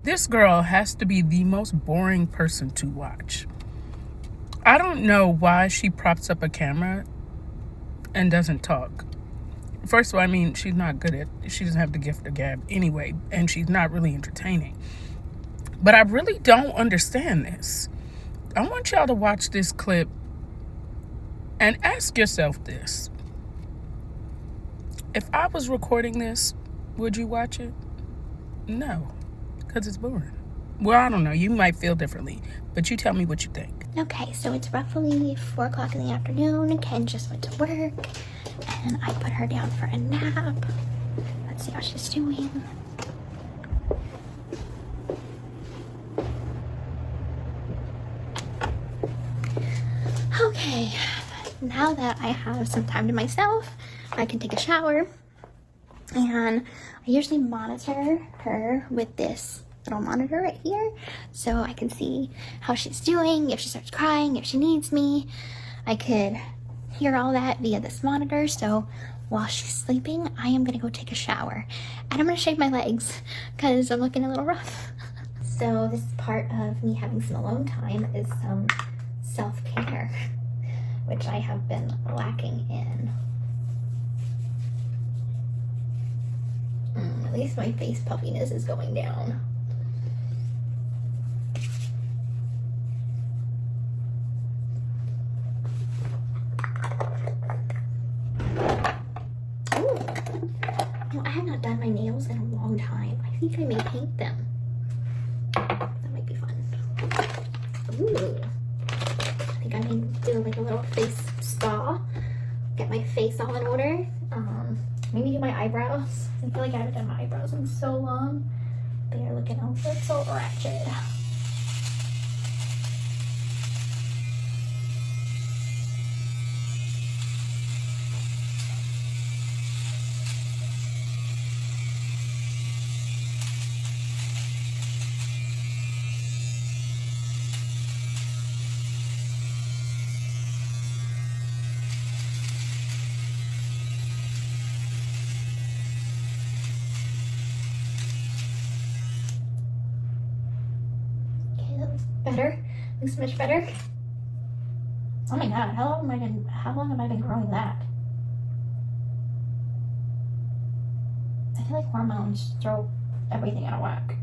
This girl has to be the most boring person to watch. I don't know why she props up a camera and doesn't talk. First of all, I mean, she's not good at, she doesn't have the gift of gab anyway, and she's not really entertaining. But I really don't understand this. I want y'all to watch this clip and ask yourself this. If I was recording this, would you watch it? No, because it's boring. Well, I don't know. You might feel differently, but you tell me what you think. Okay, so it's roughly 4 o'clock in the afternoon. Ken just went to work, and I put her down for a nap. Let's see how she's doing. Okay, now that I have some time to myself, I can take a shower. And I usually monitor her with this little monitor right here, so I can see how she's doing, if she starts crying, if she needs me. I could hear all that via this monitor, so while she's sleeping, I am gonna go take a shower. And I'm gonna shave my legs, because I'm looking a little rough. So this is part of me having some alone time, is some self-care, which I have been lacking in. At least my face puffiness is going down. Ooh. No, I have not done my nails in a long time. I think I may paint them. That might be fun. Ooh. I think I may do like a little face spa. Get my face all in order. Maybe do my eyebrows. I feel like I haven't done my eyebrows in so long. They are looking a little ratchet. Better? Looks much better. Oh my god, how long have I been growing that? I feel like hormones throw everything out of whack.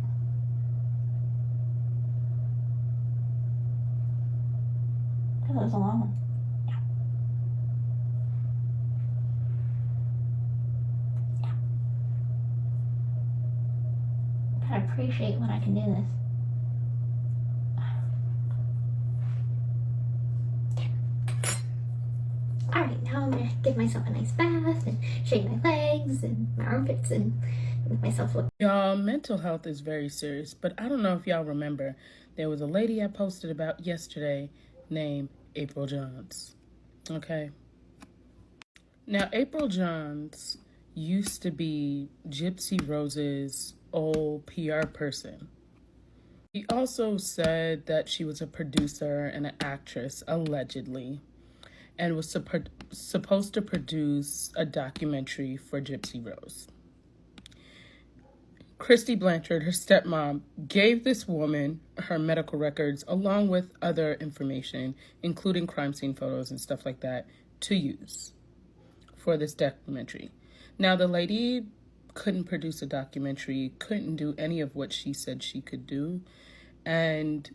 That was a long one. Yeah. I appreciate when I can do this. Alright, now I'm gonna give myself a nice bath and shave my legs and my armpits and make myself look. Y'all, mental health is very serious, but I don't know if y'all remember, there was a lady I posted about yesterday named April Johns. Okay? Now, April Johns used to be Gypsy Rose's old PR person. He also said that she was a producer and an actress, allegedly, and was supposed to produce a documentary for Gypsy Rose. Christy Blanchard, her stepmom, gave this woman her medical records along with other information, including crime scene photos and stuff like that, to use for this documentary. Now, the lady couldn't produce a documentary, couldn't do any of what she said she could do, and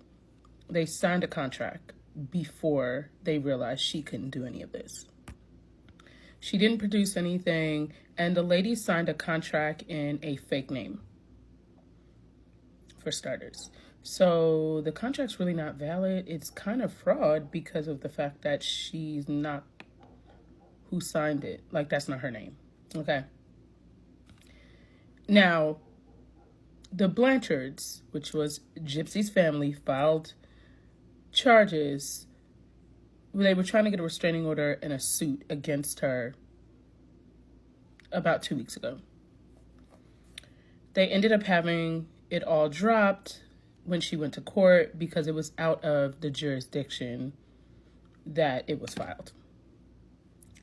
they signed a contract before they realized she couldn't do any of this. She didn't produce anything, and the lady signed a contract in a fake name, for starters. So the contract's really not valid. It's kind of fraud because of the fact that she's not who signed it. Like, that's not her name. Okay. Now, the Blanchards, which was Gypsy's family, filed charges. They were trying to get a restraining order and a suit against her about 2 weeks ago. They ended up having it all dropped when she went to court because it was out of the jurisdiction that it was filed.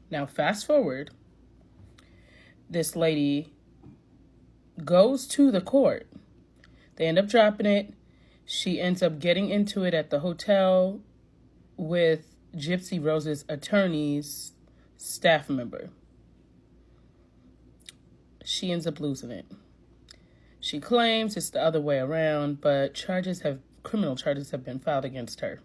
Now, fast forward, this lady goes to the court. They end up dropping it. She ends up getting into it at the hotel with Gypsy Rose's attorney's staff member. She ends up losing it. She claims it's the other way around, but criminal charges have been filed against her.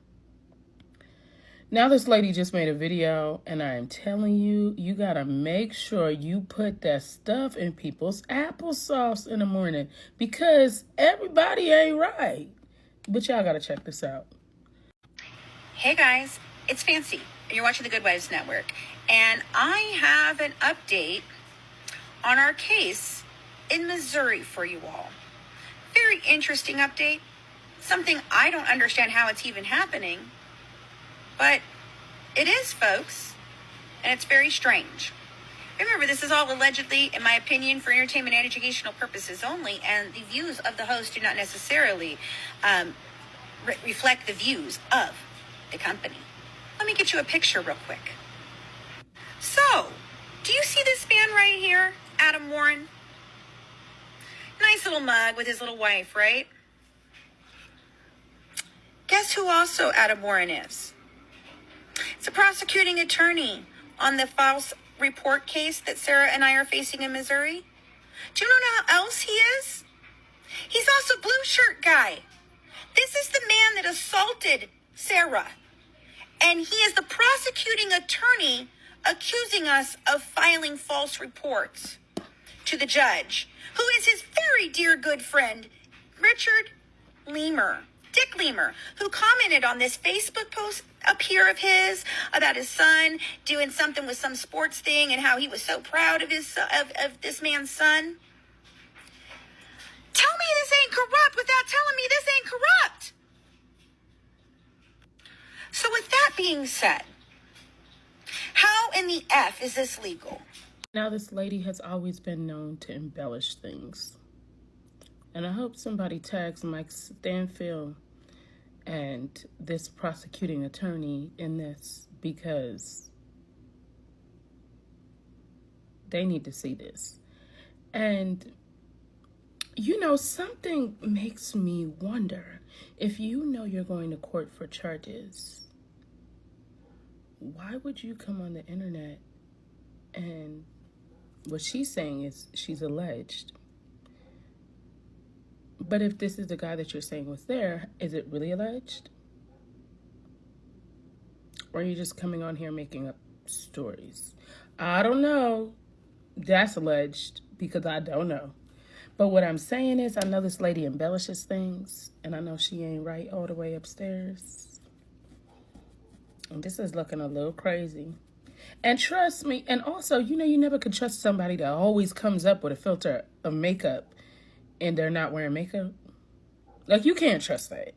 Now this lady just made a video, and I am telling you, you gotta make sure you put that stuff in people's applesauce in the morning, because everybody ain't right. But y'all gotta check this out. Hey guys, it's Fancy, and you're watching the Good Wives Network, and I have an update on our case in Missouri for you all. Very interesting update. Something I don't understand how it's even happening, but it is, folks, and it's very strange. Remember, this is all allegedly, in my opinion, for entertainment and educational purposes only, and the views of the host do not necessarily reflect the views of the company. Let me get you a picture real quick. So, do you see this man right here, Adam Warren? Nice little mug with his little wife, right? Guess who also Adam Warren is? It's a prosecuting attorney on the false report case that Sarah and I are facing in Missouri. Do you know how else he is? He's also blue shirt guy. This is the man that assaulted Sarah. And he is the prosecuting attorney accusing us of filing false reports to the judge, who is his very dear good friend, Richard Leamer, Dick Leamer, who commented on this Facebook post up here of his about his son doing something with some sports thing and how he was so proud of his of this man's son. Tell me this ain't corrupt without telling me this ain't corrupt. So with that being said, how in the F is this legal? Now this lady has always been known to embellish things. And I hope somebody tags Mike Stanfield and this prosecuting attorney in this, because they need to see this. And, you know, something makes me wonder, if you know you're going to court for charges, why would you come on the internet and what she's saying is she's alleged? But if this is the guy that you're saying was there, is it really alleged? Or are you just coming on here making up stories? I don't know. That's alleged, because I don't know. But what I'm saying is, I know this lady embellishes things, and I know she ain't right all the way upstairs. And this is looking a little crazy. And trust me, and also, you know, you never could trust somebody that always comes up with a filter of makeup and they're not wearing makeup. Like, you can't trust that.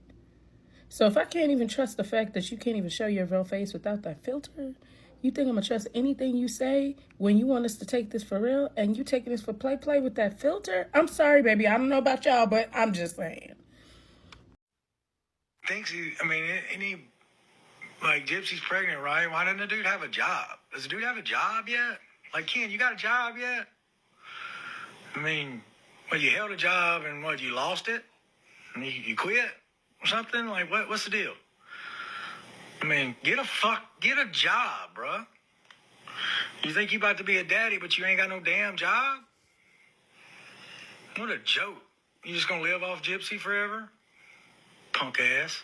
So if I can't even trust the fact that you can't even show your real face without that filter, you think I'm going to trust anything you say when you want us to take this for real and you taking this for play with that filter? I'm sorry, baby. I don't know about y'all, but I'm just saying. Like, Gypsy's pregnant, right? Why doesn't the dude have a job? Does the dude have a job yet? Like, Ken, you got a job yet? I mean, well, you held a job and what, you lost it? And you quit or something? Like, what's the deal? I mean, get a job, bruh. You think you about to be a daddy, but you ain't got no damn job? What a joke. You just gonna live off Gypsy forever? Punk ass.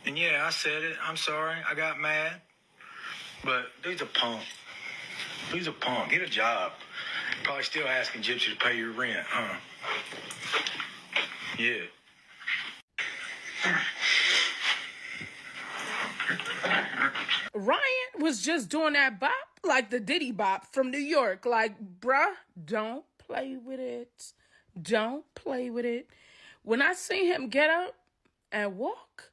And yeah, I said it. I'm sorry. I got mad. But dude's a punk. Dude's a punk. Get a job. Probably still asking Gypsy to pay your rent, huh? Yeah. Ryan was just doing that bop like the Diddy bop from New York. Like, bruh, don't play with it. Don't play with it. When I see him get up and walk,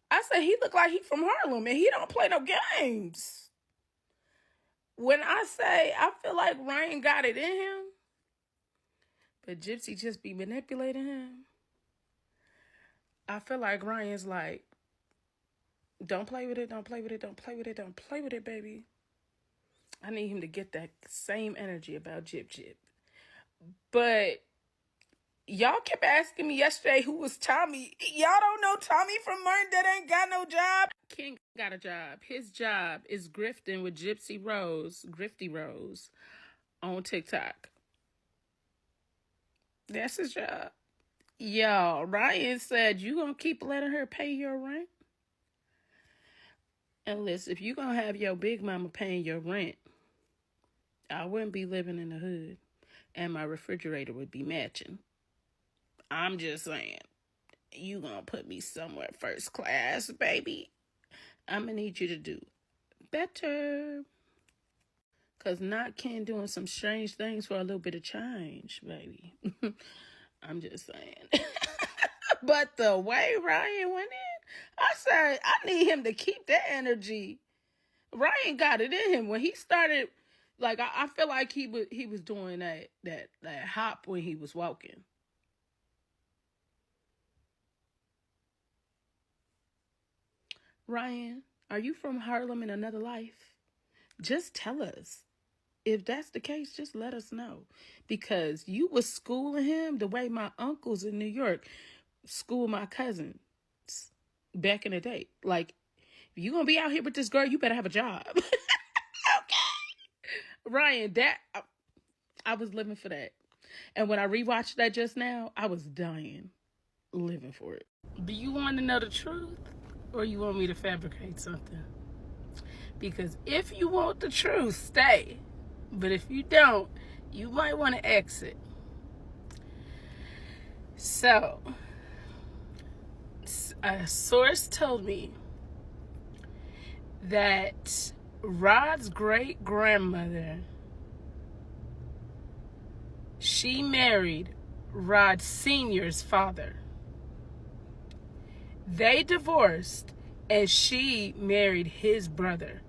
I say he look like he from Harlem and he don't play no games. When I say I feel like Ryan got it in him, but Gypsy just be manipulating him, I feel like Ryan's like, don't play with it, don't play with it, don't play with it, don't play with it, baby. I need him to get that same energy about Gyp. But Y'all kept asking me yesterday who was Tommy. Y'all don't know Tommy from Martin that ain't got no job. King got a job. His job is grifting with Gypsy Rose, Grifty Rose, on TikTok. That's his job. Y'all, Ryan said you gonna keep letting her pay your rent? And listen, if you gonna have your big mama paying your rent, I wouldn't be living in the hood. And my refrigerator would be matching. I'm just saying, you gonna put me somewhere first class, baby. I'm gonna need you to do better. Cause not Ken doing some strange things for a little bit of change, baby. I'm just saying. But the way Ryan went in, I said, I need him to keep that energy. Ryan got it in him when he started. Like I feel like he was doing that hop when he was walking. Ryan, are you from Harlem in another life? Just tell us. If that's the case, just let us know. Because you was schooling him the way my uncles in New York school my cousins back in the day. Like, if you gonna be out here with this girl, you better have a job. Okay. Ryan, I was living for that. And when I rewatched that just now, I was dying, living for it. Do you want to know the truth? Or you want me to fabricate something? Because if you want the truth, stay. But if you don't, you might want to exit. So, a source told me that Rod's great-grandmother, she married Rod Sr.'s father. They divorced, and she married his brother.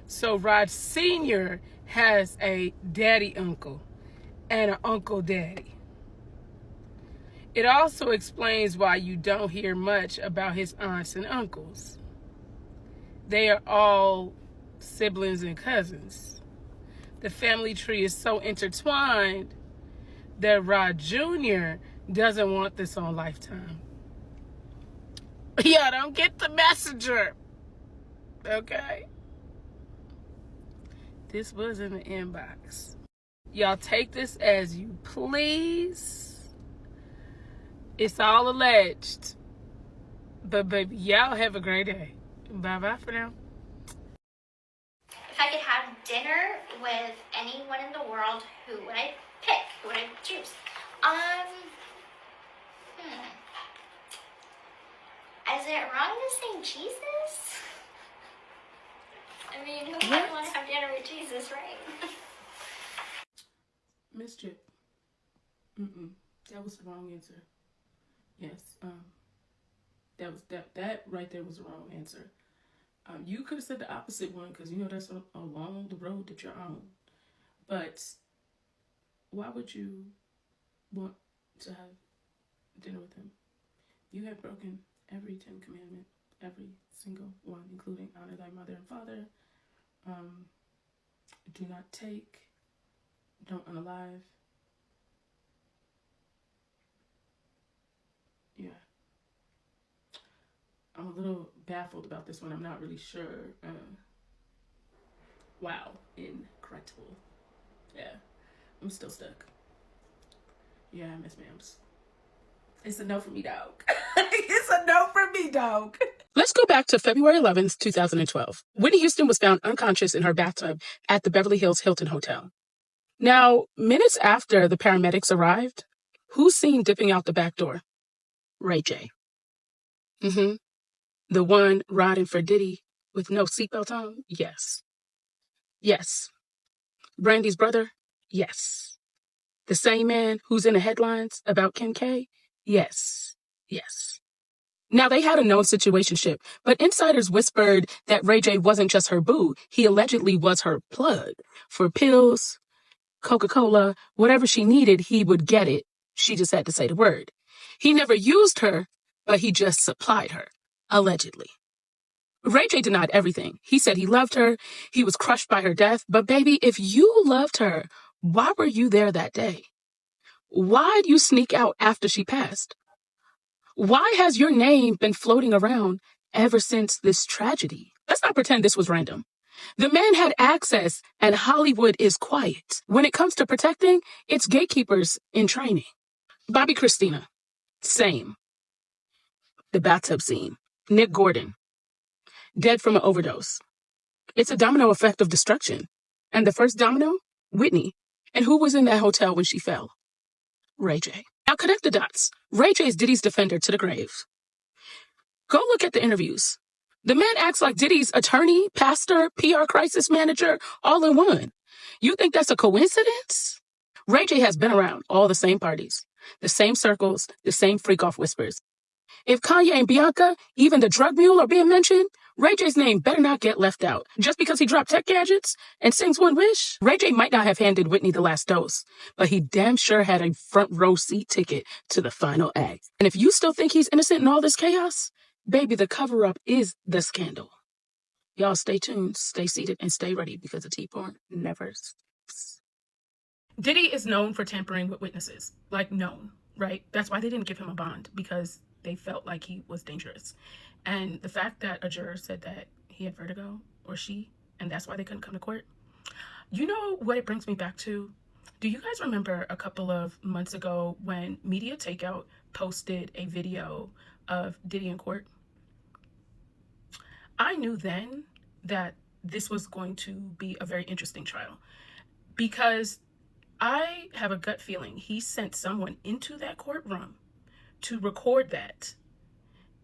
So Rod Sr. has a daddy uncle and an uncle daddy. It also explains why you don't hear much about his aunts and uncles. They are all siblings and cousins. The family tree is so intertwined that Rod Jr. doesn't want this on Lifetime. Y'all don't get the messenger. Okay? This was in the inbox. Y'all take this as you please. It's all alleged. But baby, y'all have a great day. Bye-bye for now. If I could have dinner with anyone in the world, who would I pick? Who would I choose? Is it wrong to say Jesus? I mean, who wouldn't want to have dinner with Jesus, right? Mischief. That was the wrong answer. Yes. That right there was the wrong answer. You could have said the opposite one because you know that's along the road that you're on. But why would you want to have dinner with him? You have broken every 10 commandment, every single one, including honor thy mother and father. Do not take, don't unalive. Yeah. I'm a little baffled about this one. I'm not really sure. Wow. Incredible. Yeah. I'm still stuck. Yeah, Miss Mams. It's a no for me, dog. It's a no for me, dog. Let's go back to February 11th, 2012. Whitney Houston was found unconscious in her bathtub at the Beverly Hills Hilton Hotel. Now, minutes after the paramedics arrived, who's seen dipping out the back door? Ray J. The one riding for Diddy with no seatbelt on? Yes. Yes. Brandy's brother? Yes. The same man who's in the headlines about Kim K? Yes. Yes. Now, they had a known situationship, but insiders whispered that Ray J wasn't just her boo. He allegedly was her plug. For pills, Coca-Cola, whatever she needed, he would get it. She just had to say the word. He never used her, but he just supplied her, allegedly. Ray J denied everything. He said he loved her. He was crushed by her death. But baby, if you loved her, why were you there that day? Why'd you sneak out after she passed? Why has your name been floating around ever since this tragedy? Let's not pretend this was random. The man had access, and Hollywood is quiet. When it comes to protecting, it's gatekeepers in training. Bobby Christina, same. The bathtub scene. Nick Gordon, dead from an overdose. It's a domino effect of destruction. And the first domino? Whitney. And who was in that hotel when she fell? Ray J. Now connect the dots. Ray J is Diddy's defender to the grave. Go look at the interviews. The man acts like Diddy's attorney, pastor, PR crisis manager, all in one. You think that's a coincidence? Ray J has been around all the same parties, the same circles, the same freak-off whispers. If Kanye and Bianca, even the drug mule, are being mentioned, Ray J's name better not get left out. Just because he dropped tech gadgets and sings One Wish, Ray J might not have handed Whitney the last dose, but he damn sure had a front row seat ticket to the final act. And if you still think he's innocent in all this chaos, baby, the cover-up is the scandal. Y'all stay tuned, stay seated, and stay ready because the tea porn never stops. Diddy is known for tampering with witnesses. Like, known, right? That's why they didn't give him a bond, because they felt like he was dangerous. And the fact that a juror said that he had vertigo, or she, and that's why they couldn't come to court. You know what it brings me back to? Do you guys remember a couple of months ago when Media Takeout posted a video of Diddy in court? I knew then that this was going to be a very interesting trial, because I have a gut feeling he sent someone into that courtroom to record that,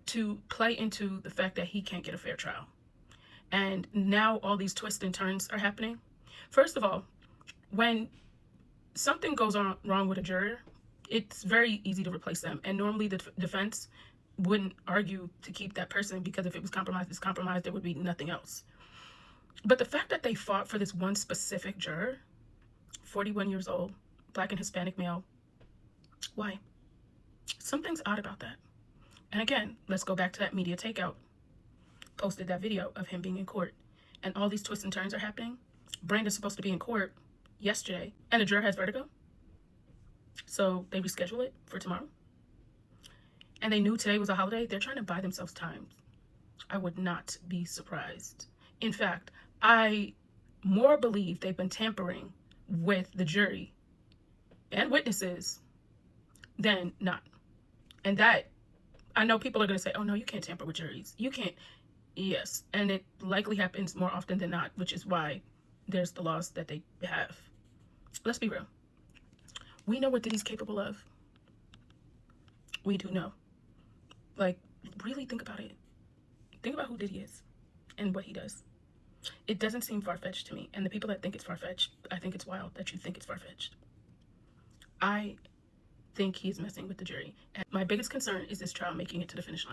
to play into the fact that he can't get a fair trial. And now all these twists and turns are happening. First of all, when something goes wrong with a juror, it's very easy to replace them. And normally the defense wouldn't argue to keep that person, because if it was compromised, it's compromised, there would be nothing else. But the fact that they fought for this one specific juror, 41 years old, Black and Hispanic male, why? Something's odd about that. And again, let's go back to that Media Takeout. Posted that video of him being in court, and all these twists and turns are happening. Brandon's supposed to be in court yesterday, and the juror has vertigo. So they reschedule it for tomorrow. And they knew today was a holiday. They're trying to buy themselves time. I would not be surprised. In fact, I more believe they've been tampering with the jury and witnesses than not. And that, I know people are going to say, oh no, you can't tamper with juries. You can't. Yes. And it likely happens more often than not, which is why there's the laws that they have. Let's be real. We know what Diddy's capable of. We do know. Like, really think about it. Think about who Diddy is and what he does. It doesn't seem far-fetched to me. And the people that think it's far-fetched, I think it's wild that you think it's far-fetched. I think he's messing with the jury. And my biggest concern is this trial making it to the finish line.